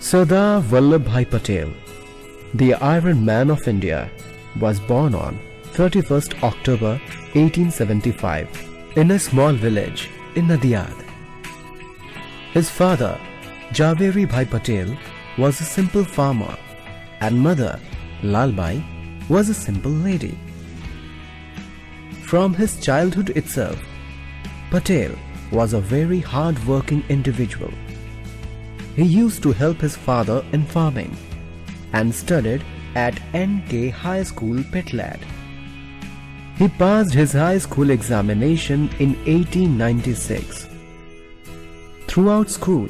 Sardar Vallabhbhai Patel, the Iron Man of India, was born on 31st October 1875 in a small village in Nadiyad. His father, Javeri Bhai Patel, was a simple farmer and mother, Lalbai, was a simple lady. From his childhood itself, Patel was a very hard-working individual. He used to help his father in farming and studied at N.K. High School, Petlad. He passed his high school examination in 1896. Throughout school,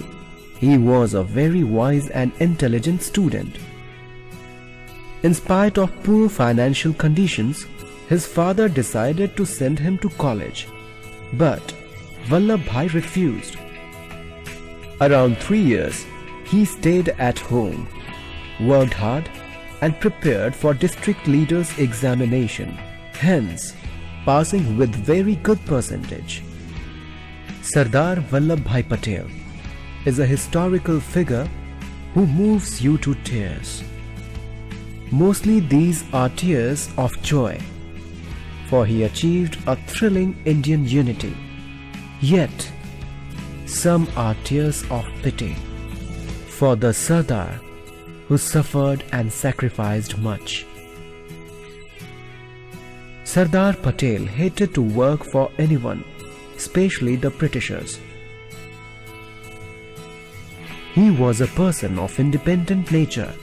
he was a very wise and intelligent student. In spite of poor financial conditions, his father decided to send him to college, but Vallabhbhai refused. Around 3 years, he stayed at home, worked hard and prepared for district leaders' examination, hence passing with very good percentage. Sardar Vallabhbhai Patel is a historical figure who moves you to tears. Mostly these are tears of joy, for he achieved a thrilling Indian unity. Yet, some are tears of pity for the Sardar who suffered and sacrificed much. Sardar Patel hated to work for anyone, especially the Britishers. He was a person of independent nature.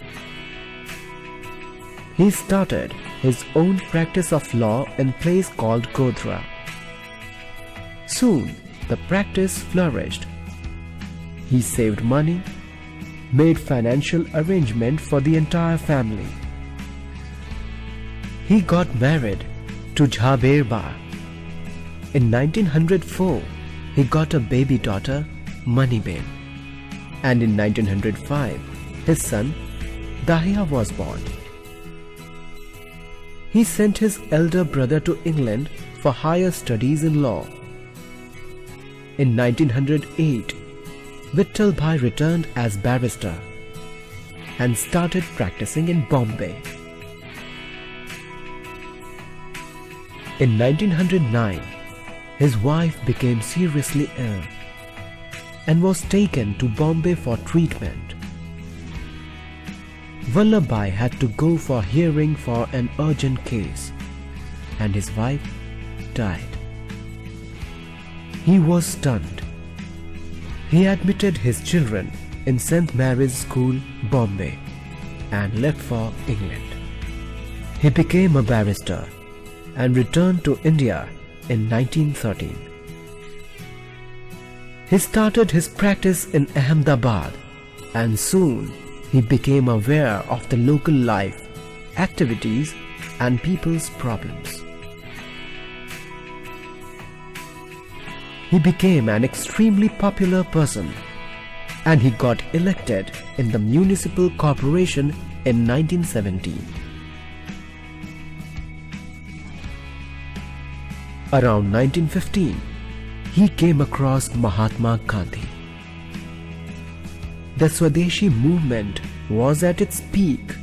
He started his own practice of law in a place called Godhra. Soon, the practice flourished. He saved money, made financial arrangement for the entire family. He got married to Jhaber Ba. In 1904, he got a baby daughter, Maniben, and in 1905, his son, Dahiya, was born. He sent his elder brother to England for higher studies in law. In 1908, Vittalbhai returned as barrister and started practicing in Bombay. In 1909, his wife became seriously ill and was taken to Bombay for treatment. Vallabhbhai had to go for hearing for an urgent case, and his wife died. He was stunned. He admitted his children in St. Mary's School, Bombay, and left for England. He became a barrister and returned to India in 1913. He started his practice in Ahmedabad, and soon he became aware of the local life, activities, and people's problems. He became an extremely popular person, and he got elected in the municipal corporation in 1917. Around 1915, he came across Mahatma Gandhi. The Swadeshi movement was at its peak.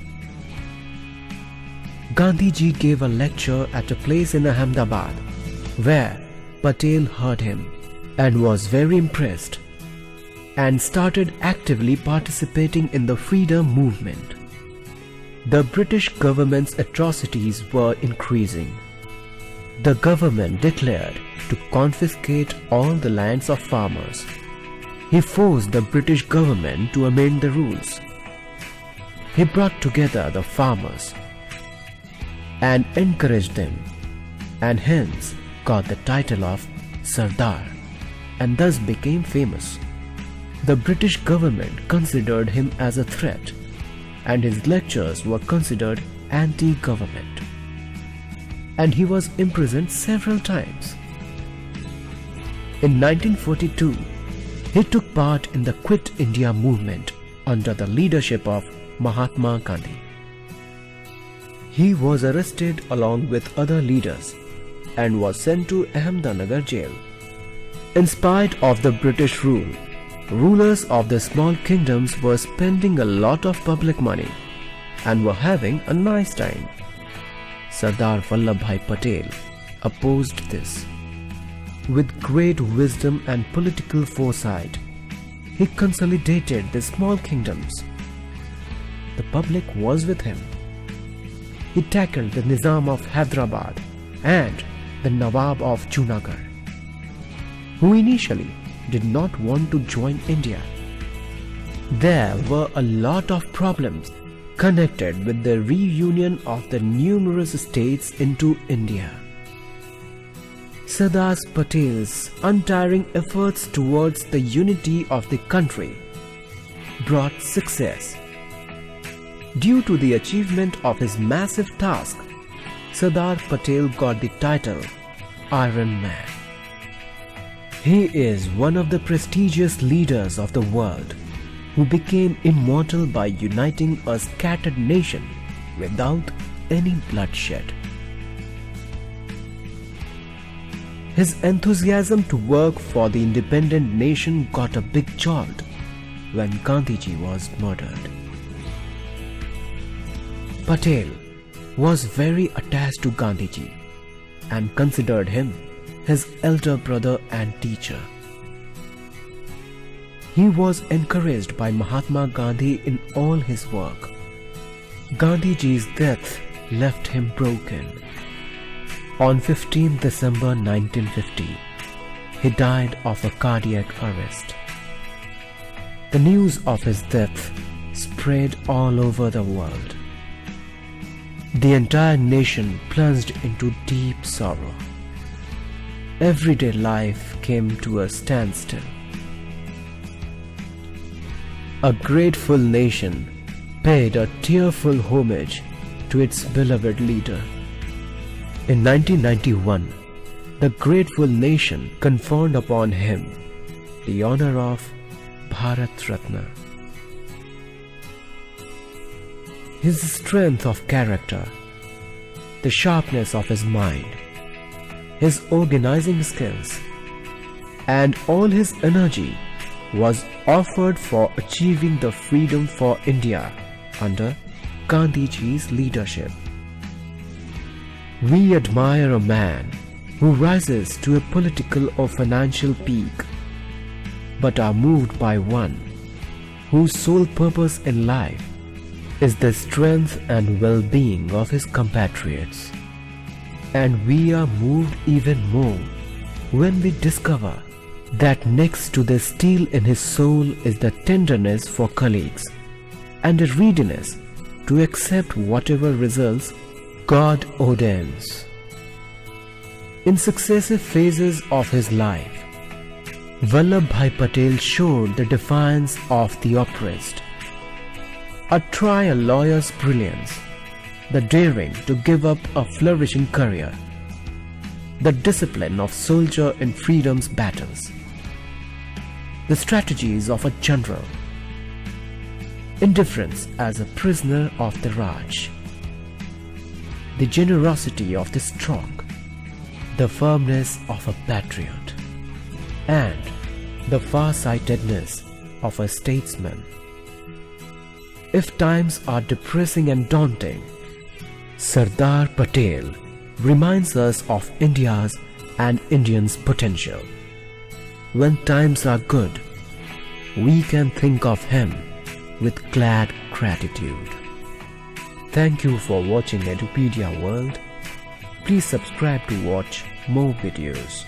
Gandhiji gave a lecture at a place in Ahmedabad, where Patel heard him and was very impressed and started actively participating in the freedom movement. The British government's atrocities were increasing. The government declared to confiscate all the lands of farmers. He forced the British government to amend the rules. He brought together the farmers and encouraged them, and hence got the title of Sardar, and thus became famous. The British government considered him as a threat, and his lectures were considered anti-government, and he was imprisoned several times. In 1942, he took part in the Quit India movement under the leadership of Mahatma Gandhi. He was arrested along with other leaders and was sent to Ahmednagar jail. In spite of the British rule, rulers of the small kingdoms were spending a lot of public money and were having a nice time. Sardar Vallabhbhai Patel opposed this. With great wisdom and political foresight, he consolidated the small kingdoms. The public was with him. He tackled the Nizam of Hyderabad and the Nawab of Junagadh, who initially did not want to join India. There were a lot of problems connected with the reunion of the numerous states into India. Sardar Patel's untiring efforts towards the unity of the country brought success. Due to the achievement of his massive task, Sardar Patel got the title Iron Man. He is one of the prestigious leaders of the world who became immortal by uniting a scattered nation without any bloodshed. His enthusiasm to work for the independent nation got a big jolt when Gandhiji was murdered. Patel was very attached to Gandhiji and considered him his elder brother and teacher. He was encouraged by Mahatma Gandhi in all his work. Gandhiji's death left him broken. On 15 December 1950, he died of a cardiac arrest. The news of his death spread all over the world. The entire nation plunged into deep sorrow. Everyday life came to a standstill. A grateful nation paid a tearful homage to its beloved leader. In 1991, the grateful nation conferred upon him the honor of Bharat Ratna. His strength of character, the sharpness of his mind, his organizing skills, and all his energy was offered for achieving the freedom for India under Gandhiji's leadership. We admire a man who rises to a political or financial peak, but are moved by one whose sole purpose in life is the strength and well-being of his compatriots. And we are moved even more when we discover that next to the steel in his soul is the tenderness for colleagues and a readiness to accept whatever results God ordains. In successive phases of his life, Vallabhbhai Patel showed the defiance of the oppressed, a trial lawyer's brilliance, the daring to give up a flourishing career, the discipline of soldier in freedom's battles, the strategies of a general, indifference as a prisoner of the Raj, the generosity of the strong, the firmness of a patriot, and the far-sightedness of a statesman. If times are depressing and daunting, Sardar Patel reminds us of India's and Indians' potential. When times are good, we can think of him with glad gratitude. Thank you for watching Edupedia World. Please subscribe to watch more videos.